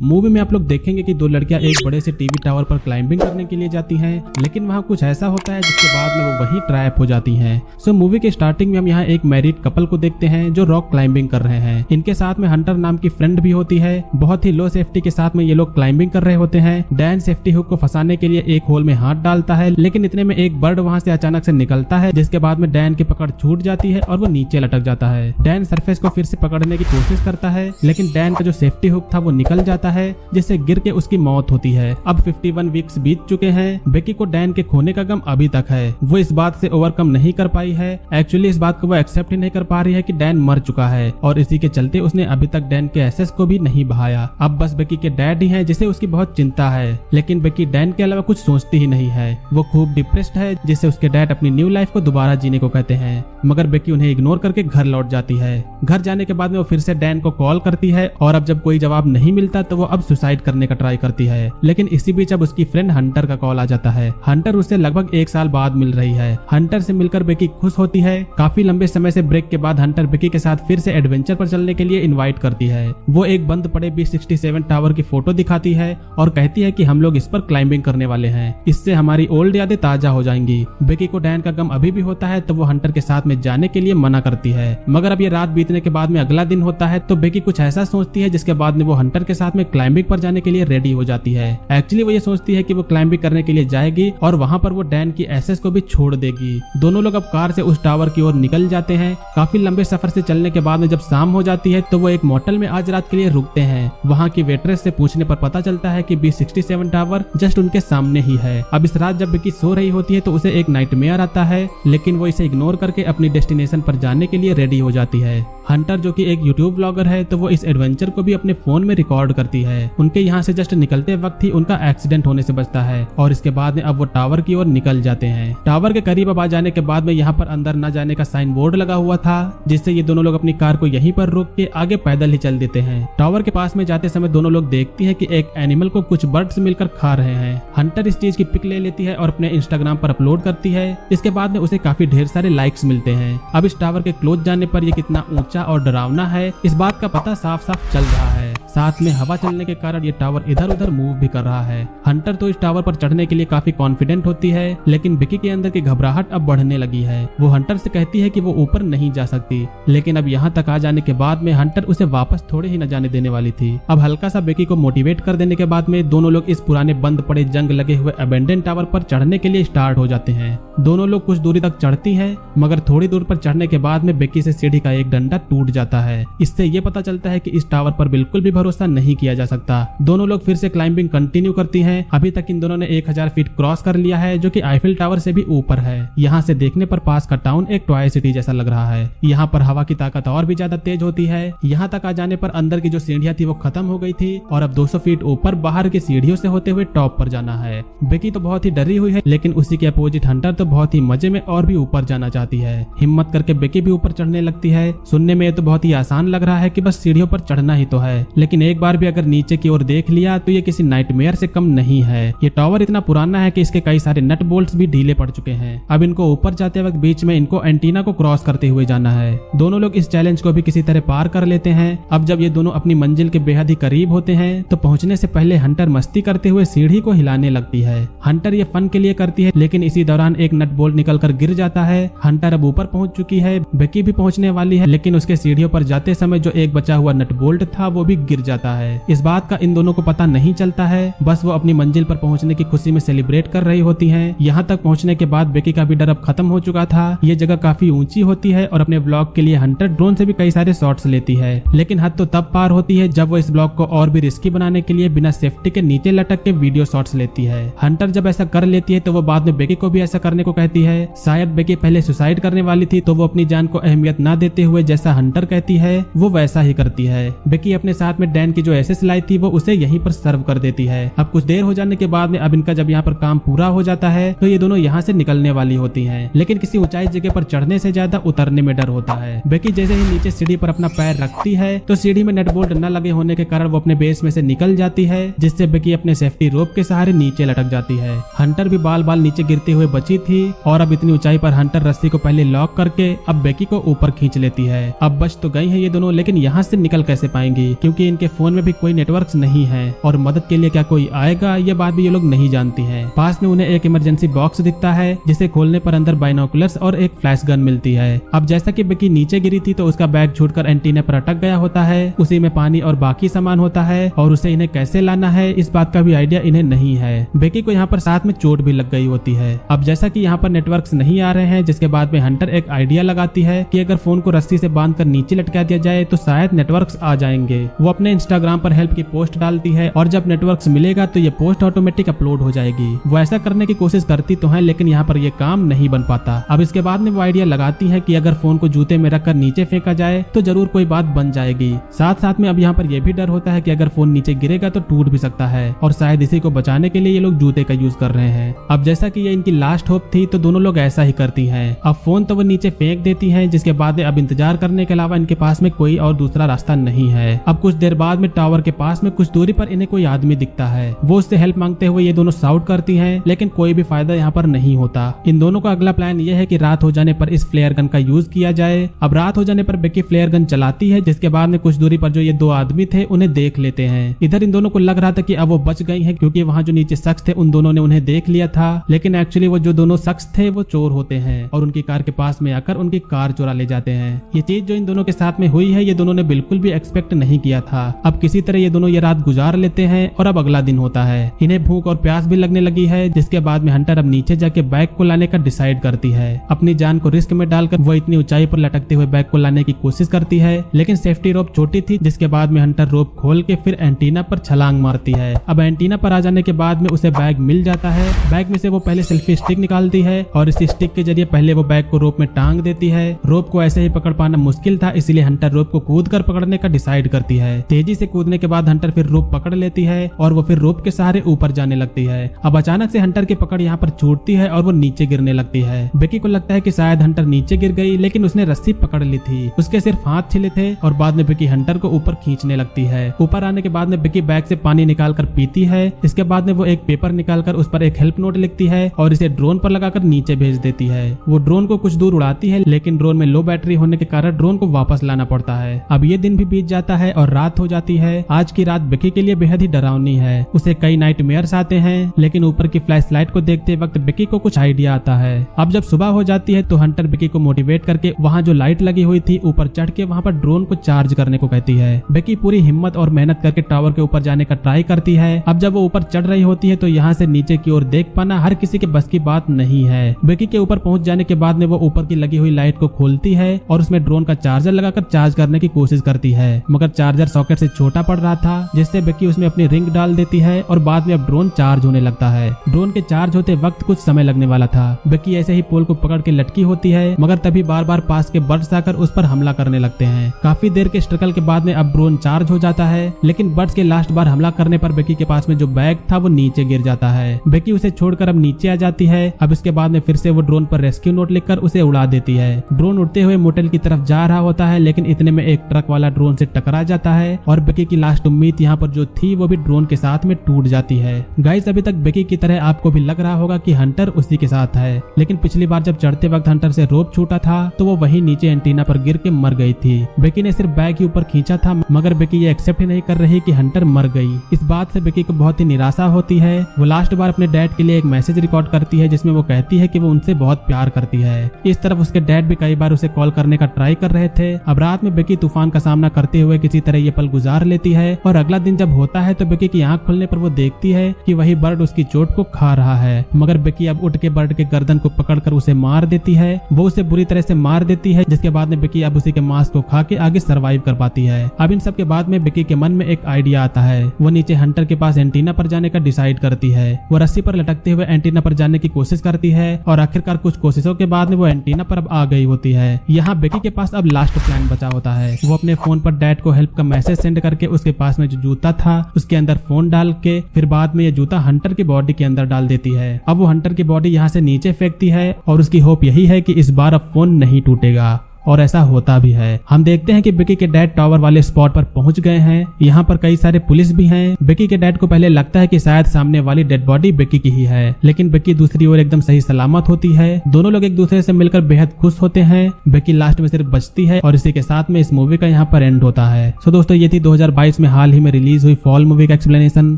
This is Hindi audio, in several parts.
मूवी में आप लोग देखेंगे कि दो लड़कियां एक बड़े से टीवी टावर पर क्लाइंबिंग करने के लिए जाती हैं, लेकिन वहां कुछ ऐसा होता है जिसके बाद में वो वहीं ट्रैप हो जाती हैं। सो मूवी के स्टार्टिंग में हम यहाँ एक मैरिड कपल को देखते हैं जो रॉक क्लाइंबिंग कर रहे हैं। इनके साथ में हंटर नाम की फ्रेंड भी होती है। बहुत ही लो सेफ्टी के साथ में ये लोग क्लाइंबिंग कर रहे होते हैं। डैन सेफ्टी हुक को फंसाने के लिए एक होल में हाथ डालता है, लेकिन इतने में एक बर्ड वहां से अचानक से निकलता है, जिसके बाद में डैन की पकड़ छूट जाती है और वो नीचे लटक जाता है। डैन सरफेस को फिर से पकड़ने की कोशिश करता है, लेकिन डैन का जो सेफ्टी हुक था वो निकल जाता है, जिससे गिर के उसकी मौत होती है। अब 51 वीक्स बीत चुके हैं। बेकी को डैन के खोने का गम अभी तक है। वो इस बात से ओवरकम नहीं कर पाई है। एक्चुअली इस बात को वो एक्सेप्ट ही नहीं कर पा रही है कि डैन मर चुका है, और इसी के चलते उसने अभी तक डैन के एसेस को भी नहीं बहाया। अब बस बेकी के डैड ही हैं जिसे उसकी बहुत चिंता है, लेकिन बेकी डैन के अलावा कुछ सोचती ही नहीं है। वो खूब डिप्रेस्ड है, जिससे उसके डैड अपनी न्यू लाइफ को दोबारा जीने को कहते हैं, मगर बेकी उन्हें इग्नोर करके घर लौट जाती है। घर जाने के बाद में वो फिर से डैन को कॉल करती है, और अब जब कोई जवाब नहीं मिलता तो वो अब सुसाइड करने का ट्राई करती है। लेकिन इसी बीच अब उसकी फ्रेंड हंटर का कॉल आ जाता है। हंटर उससे लगभग 1 साल बाद मिल रही है। हंटर से मिलकर बेकी खुश होती है। काफी लंबे समय से ब्रेक के बाद हंटर बेकी के साथ फिर से एडवेंचर पर चलने के लिए इनवाइट करती है। वो एक बंद पड़े B67 टावर की फोटो दिखाती है और कहती है कि हम लोग इस पर क्लाइंबिंग करने वाले हैं, इससे हमारी ओल्ड यादें ताजा हो जाएंगी। बेकी को डैन का गम अभी भी होता है, तो वो हंटर के साथ में जाने के लिए मना करती है। मगर अब ये रात बीतने के बाद में अगला दिन होता है, तो बेकी कुछ ऐसा सोचती है जिसके बाद में वो हंटर के साथ में क्लाइंबिंग पर जाने के लिए रेडी हो जाती है। एक्चुअली वो ये सोचती है कि वो क्लाइंबिंग करने के लिए जाएगी और वहां पर वो डैन की एसेस को भी छोड़ देगी। दोनों लोग अब कार से उस टावर की ओर निकल जाते हैं। काफी लंबे सफर से चलने के बाद में जब शाम हो जाती है तो वो एक मोटल में आज रात के लिए रुकते हैं। वहां की वेट्रेस से पूछने पर पता चलता है कि B67 टावर जस्ट उनके सामने ही है। अब इस रात जब बेकी सो रही होती है तो उसे एक नाइटमेयर आता है, लेकिन वो इसे इग्नोर करके अपनी डेस्टिनेशन पर जाने के लिए रेडी हो जाती है। हंटर जो कि एक यूट्यूब ब्लॉगर है, तो वो इस एडवेंचर को भी अपने फोन में रिकॉर्ड करती है। उनके यहाँ से जस्ट निकलते वक्त ही उनका एक्सीडेंट होने से बचता है, और इसके बाद में अब वो टावर की ओर निकल जाते हैं। टावर के करीब अब आ जाने के बाद में यहाँ पर अंदर न जाने का साइन बोर्ड लगा हुआ था, जिससे ये दोनों लोग अपनी कार को यहीं पर रोक के आगे पैदल ही चल देते हैं। टावर के पास में जाते समय दोनों लोग देखती हैं कि एक एनिमल को कुछ बर्ड्स मिलकर खा रहे हैं। हंटर इस चीज की पिक ले लेती है और अपने इंस्टाग्राम पर अपलोड करती है। इसके बाद में उसे काफी ढेर सारे लाइक्स मिलते हैं। अब इस टावर के क्लोज जाने पर ये कितना ऊंचा और डरावना है, इस बात का पता साफ साफ चल रहा है। साथ में हवा चलने के कारण ये टावर इधर उधर मूव भी कर रहा है। हंटर तो इस टावर पर चढ़ने के लिए काफी कॉन्फिडेंट होती है, लेकिन बेकी के अंदर की घबराहट अब बढ़ने लगी है। वो हंटर से कहती है कि वो ऊपर नहीं जा सकती, लेकिन अब यहाँ तक आ जाने के बाद में हंटर उसे वापस थोड़े ही न जाने देने वाली थी। अब हल्का सा बेकी को मोटिवेट कर देने के बाद में दोनों लोग इस पुराने बंद पड़े जंग लगे हुए अबेंडन टावर पर चढ़ने के लिए स्टार्ट हो जाते हैं। दोनों लोग कुछ दूरी तक चढ़ती हैं, मगर थोड़ी दूर पर चढ़ने के बाद में बेकी से सीढ़ी का एक डंडा टूट जाता है। इससे ये पता चलता है कि इस टावर पर बिल्कुल भी भरोसा नहीं किया जा सकता। दोनों लोग फिर से क्लाइंबिंग कंटिन्यू करती हैं। अभी तक इन दोनों ने 1000 फीट क्रॉस कर लिया है, जो कि आईफिल टावर से भी ऊपर है। यहाँ से देखने पर पास का टाउन एक टॉय सिटी जैसा लग रहा है। यहाँ पर हवा की ताकत और भी ज्यादा तेज होती है। यहाँ तक आ जाने पर अंदर की जो सीढ़ियां थी वो खत्म हो गई थी, और अब 200 फीट ऊपर बाहर की सीढ़ियों से होते हुए टॉप पर जाना है। बेकी तो बहुत ही डरी हुई है, लेकिन उसी के अपोजिट हंटर तो बहुत ही मजे में और भी ऊपर जाना चाहती है। हिम्मत करके बेकी भी ऊपर चढ़ने लगती है। सुनने में तो बहुत ही आसान लग रहा है कि बस सीढ़ियों पर चढ़ना ही तो है, लेकिन एक बार भी अगर नीचे की ओर देख लिया तो ये किसी नाइटमेयर से कम नहीं है। ये टावर इतना पुराना है कि इसके कई सारे नट बोल्ट्स भी ढीले पड़ चुके हैं। अब इनको ऊपर जाते वक्त बीच में इनको एंटीना को क्रॉस करते हुए जाना है। दोनों लोग इस चैलेंज को भी किसी तरह पार कर लेते हैं। अब जब ये दोनों अपनी मंजिल के बेहद ही करीब होते हैं, तो पहुंचने से पहले हंटर मस्ती करते हुए सीढ़ी को हिलाने लगती है। हंटर ये फन के लिए करती है, लेकिन इसी दौरान एक नट बोल्ट निकलकर गिर जाता है। हंटर अब ऊपर पहुंच चुकी है, बेकी भी पहुंचने वाली है, लेकिन उसके सीढ़ियों पर जाते समय जो एक बचा हुआ नट बोल्ट था वो भी गिर जाता है। इस बात का इन दोनों को पता नहीं चलता है। बस वो अपनी मंजिल पर पहुंचने की खुशी में सेलिब्रेट कर रही होती हैं। यहाँ तक पहुंचने के बाद बेकी का भी डर अब खत्म हो चुका था। ये जगह काफी ऊंची होती है और अपने ब्लॉग के लिए हंटर ड्रोन से भी कई सारे शॉट्स लेती है, लेकिन हद तो तब पार होती है जब वो इस ब्लॉग को और भी रिस्की बनाने के लिए बिना सेफ्टी के नीचे लटक के वीडियो शॉट्स लेती है। हंटर जब ऐसा कर लेती है तो वो बाद में बेकी को भी ऐसा करने को कहती है। शायद बेकी पहले सुसाइड करने वाली थी, तो वो अपनी जान को अहमियत न देते हुए जैसा हंटर कहती है वो वैसा ही करती है। बेकी अपने साथ में डैन की जो एसेस लाई थी वो उसे यहीं पर सर्व कर देती है। अब कुछ देर हो जाने के बाद में अब इनका जब यहाँ पर काम पूरा हो जाता है तो ये दोनों यहाँ से निकलने वाली होती हैं, लेकिन किसी ऊंचाई जगह पर चढ़ने से ज्यादा उतरने में डर होता है। बेकी जैसे ही नीचे सीढ़ी पर अपना पैर रखती है तो सीढ़ी में नट बोल्ट न लगे होने के कारण वो अपने बेस में से निकल जाती है, जिससे बेकी अपने सेफ्टी रोप के सहारे नीचे लटक जाती है। हंटर भी बाल बाल नीचे गिरते हुए बची थी, और अब इतनी ऊंचाई पर हंटर रस्सी को पहले लॉक करके अब बेकी को ऊपर खींच लेती है। अब बच तो गई है ये दोनों, लेकिन यहाँ से निकल कैसे पाएंगी, क्योंकि इनके फोन में भी कोई नेटवर्क नहीं है और मदद के लिए क्या कोई आएगा ये बात भी ये लोग नहीं जानती हैं। पास में उन्हें एक इमरजेंसी बॉक्स दिखता है जिसे खोलने पर अंदर बाइनोकुलर्स और एक फ्लैश गन मिलती है। अब जैसा कि बेकी नीचे गिरी थी तो उसका बैग छूटकर एंटीना पर अटक गया होता है, उसी में पानी और बाकी सामान होता है और उसे इन्हें कैसे लाना है इस बात का भी आइडिया इन्हें नहीं है। बेकी को यहाँ पर साथ में चोट भी लग गई होती है। अब जैसा कि यहाँ पर नेटवर्क्स नहीं आ रहे हैं, जिसके बाद में हंटर एक आइडिया लगाती है कि अगर फोन को रस्सी से बांधकर नीचे लटका दिया जाए तो शायद नेटवर्क्स आ जाएंगे। वो अपने इंस्टाग्राम पर हेल्प की पोस्ट डालती है और जब नेटवर्क्स मिलेगा तो ये पोस्ट ऑटोमेटिक अपलोड हो जाएगी। वो ऐसा करने की कोशिश करती तो है लेकिन यहाँ पर ये काम नहीं बन पाता। अब इसके बाद में वो आइडिया लगाती है कि अगर फोन को जूते में रखकर नीचे फेंका जाए तो जरूर कोई बात बन जाएगी। साथ साथ में अब यहाँ पर यह भी डर होता है कि अगर फोन नीचे गिरेगा तो टूट भी सकता है और शायद इसी को बचाने के लिए ये लोग जूते का यूज कर रहे हैं। अब जैसा कि ये इनकी लास्ट होप थी तो दोनों लोग ऐसा ही करती हैं। अब फोन तो वो नीचे फेंक देती हैं, जिसके बाद अब इंतजार करने के अलावा इनके पास में कोई और दूसरा रास्ता नहीं है। अब कुछ देर बाद में टावर के पास में कुछ दूरी पर इन्हें कोई आदमी दिखता है। वो उससे हेल्प मांगते हुए ये दोनों शाउट करती हैं लेकिन कोई भी फायदा यहाँ पर नहीं होता। इन दोनों का अगला प्लान ये है कि रात हो जाने पर इस फ्लेयर गन का यूज किया जाए। अब रात हो जाने पर बेकी फ्लेयर गन चलाती है, जिसके बाद में कुछ दूरी पर जो ये दो आदमी थे उन्हें देख लेते हैं। इधर इन दोनों को लग रहा था कि अब वो बच गई हैं क्योंकि वहाँ जो नीचे शख्स थे उन दोनों ने उन्हें देख लिया था, लेकिन एक्चुअली वो जो दोनों शख्स थे वो चोर होते हैं और उनकी कार के पास में आकर उनकी कार चुरा ले जाते हैं। ये चीज जो इन दोनों के साथ में हुई है ये दोनों ने बिल्कुल भी एक्सपेक्ट नहीं किया था। अब किसी तरह ये दोनों ये रात गुजार लेते हैं और अब अगला दिन होता है। इन्हें भूख और प्यास भी लगने लगी है, जिसके बाद में हंटर अब नीचे जाके बैग को लाने का डिसाइड करती है। अपनी जान को रिस्क में डालकर वो इतनी ऊंचाई पर लटकते हुए बैग को लाने की कोशिश करती है, लेकिन सेफ्टी रोप छोटी थी, जिसके बाद में हंटर रोप खोल के फिर एंटीना पर छलांग मारती है। अब एंटीना पर आ जाने के बाद में उसे बैग मिल जाता है। बैग में से वो पहले सेल्फी स्टिक निकालती है और इस स्टिक के जरिए पहले वो बैग को रोप में टांग देती है। रोप को ऐसे ही पकड़ पाना मुश्किल था, इसलिए हंटर रोप को कूद कर पकड़ने का डिसाइड करती है। तेजी से कूदने के बाद हंटर फिर रोप पकड़ लेती है और वो फिर रोप के सहारे ऊपर जाने लगती है। अब अचानक से हंटर की पकड़ यहाँ पर छूटती है और वो नीचे गिरने लगती है। बेकी को लगता है कि शायद हंटर नीचे गिर गई, लेकिन उसने रस्सी पकड़ ली थी। उसके सिर्फ हाथ छिले थे और बाद में बेकी हंटर को ऊपर खींचने लगती है। ऊपर आने के बाद में बेकी बैग से पानी निकालकर पीती है। इसके बाद में वो एक पेपर निकालकर उस पर एक हेल्प नोट लिखती है और इसे ड्रोन पर लगाकर नीचे भेज देती है। वो ड्रोन को कुछ दूर उड़ाती है, लेकिन ड्रोन में लो बैटरी होने के कारण ड्रोन को वापस लाना पड़ता है। अब ये दिन भी बीत जाता है और रात हो जाती है। आज की रात बेकी के लिए बेहद ही डरावनी है। उसे कई नाइटमेयर्स आते हैं, लेकिन ऊपर की फ्लैश लाइट को देखते वक्त बेकी को कुछ आइडिया आता है। अब जब सुबह हो जाती है तो हंटर बेकी को मोटिवेट करके वहाँ जो लाइट लगी हुई थी ऊपर चढ़ के वहाँ पर ड्रोन को चार्ज करने को कहती है। बेकी पूरी हिम्मत और मेहनत करके टावर के ऊपर जाने का ट्राई करती है। अब जब वो ऊपर चढ़ रही होती है तो यहाँ से नीचे की ओर देख पाना हर किसी के बस की बात नहीं है। बेकी के ऊपर पहुंच जाने के बाद में वो ऊपर की लगी हुई लाइट को खोलती है और उसमें ड्रोन का चार्जर लगाकर चार्ज करने की कोशिश करती है, मगर चार्जर सॉकेट से छोटा पड़ रहा था, जिससे बेकी उसमें अपनी रिंग डाल देती है और बाद में अब ड्रोन चार्ज होने लगता है। ड्रोन के चार्ज होते वक्त कुछ समय लगने वाला था। बेकी ऐसे ही पोल को पकड़ के लटकी होती है, मगर तभी बार बार पास के बर्ड्स आकर उस पर हमला करने लगते हैं। काफी देर के स्ट्रगल के बाद में अब ड्रोन चार्ज हो जाता है, लेकिन बर्ड्स के लास्ट बार हमला करने पर बेकी के पास में जो बैग था वो नीचे गिर जाता है। बेकी उसे छोड़कर अब नीचे आ जाती है। अब इसके बाद में फिर से वो ड्रोन पर रेस्क्यू नोट लिखकर उसे उड़ा देती है। ड्रोन उड़ते हुए मोटेल की तरफ जा रहा होता है, लेकिन इतने में एक ट्रक वाला ड्रोन से टकरा जाता है और बेकी की लास्ट उम्मीद यहाँ पर जो थी वो भी ड्रोन के साथ में टूट जाती है। गाइस, अभी तक बेकी की तरह आपको भी लग रहा होगा कि हंटर उसी के साथ है, लेकिन पिछली बार जब चढ़ते वक्त हंटर से रोप छूटा था तो वो वही नीचे एंटीना पर गिर के मर गई थी। बेकी ने सिर्फ बैग ही ऊपर खींचा था, मगर बेकी ये एक्सेप्ट ही नहीं कर रही कि हंटर मर गई। इस बात से बेकी को बहुत ही निराशा होती है। वो लास्ट बार अपने डैड के लिए एक मैसेज रिकॉर्ड करती है, जिसमें वो कहती है कि वो उनसे बहुत प्यार करती है। इस तरफ उसके डैड भी कई बार उसे कॉल करने का ट्राई कर रहे थे। अब रात में बेकी तूफान का सामना करते हुए किसी तरह ये पल गुजार लेती है और अगला दिन जब होता है तो बेकी की आंख खुलने पर वो देखती है कि वही बर्ड उसकी चोट को खा रहा है, मगर बेकी अब उठ के बर्ड के गर्दन को पकड़कर उसे मार देती है। वो उसे बुरी तरह से मार देती है, जिसके बाद में बेकी अब उसी के मांस को खा के आगे सर्वाइव कर पाती है। अब इन सब के बाद में बेकी के मन में एक आइडिया आता है। वो नीचे हंटर के पास एंटीना पर जाने का डिसाइड करती है। वो रस्सी पर लटकते हुए एंटीना पर जाने की कोशिश करती है और आखिरकार कुछ कोशिशों के बाद में वो एंटीना पर अब आ गई होती है। यहाँ बेकी के पास अब लास्ट प्लान बचा होता है। वो अपने फोन पर डैड को हेल्प का मैसेज सेंड करके उसके पास में जो जूता था उसके अंदर फोन डाल के फिर बाद में ये जूता हंटर की बॉडी के अंदर डाल देती है। अब वो हंटर की बॉडी यहाँ से नीचे फेंकती है और उसकी होप यही है कि इस बार अब फोन नहीं टूटेगा। और ऐसा होता भी है। हम देखते हैं कि बिकी के डैड टावर वाले स्पॉट पर पहुंच गए हैं। यहाँ पर कई सारे पुलिस भी हैं। बिकी के डैड को पहले लगता है कि शायद सामने वाली डेड बॉडी बिकी की ही है, लेकिन बिकी दूसरी ओर एकदम सही सलामत होती है। दोनों लोग एक दूसरे से मिलकर बेहद खुश होते हैं। बिकी लास्ट में सिर्फ बचती है और इसी के साथ में इस मूवी का यहाँ पर एंड होता है। सो दोस्तों, ये थी 2022 में हाल ही में रिलीज हुई फॉल मूवी का एक्सप्लेनेशन।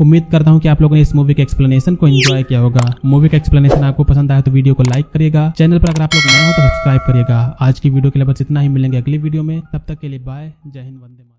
उम्मीद करता हूँ कि आप लोगों ने इस मूवी के एक्सप्लेनेशन को एंजॉय किया होगा। मूवी का एक्सप्लेनेशन आपको पसंद आया तो वीडियो को लाइक करिएगा। चैनल पर अगर आप लोग नए हो तो सब्सक्राइब करिएगा। आज की वीडियो के लिए बस इतना ही, मिलेंगे अगली वीडियो में। तब तक के लिए बाय, जय हिंद, वंदे मातरम।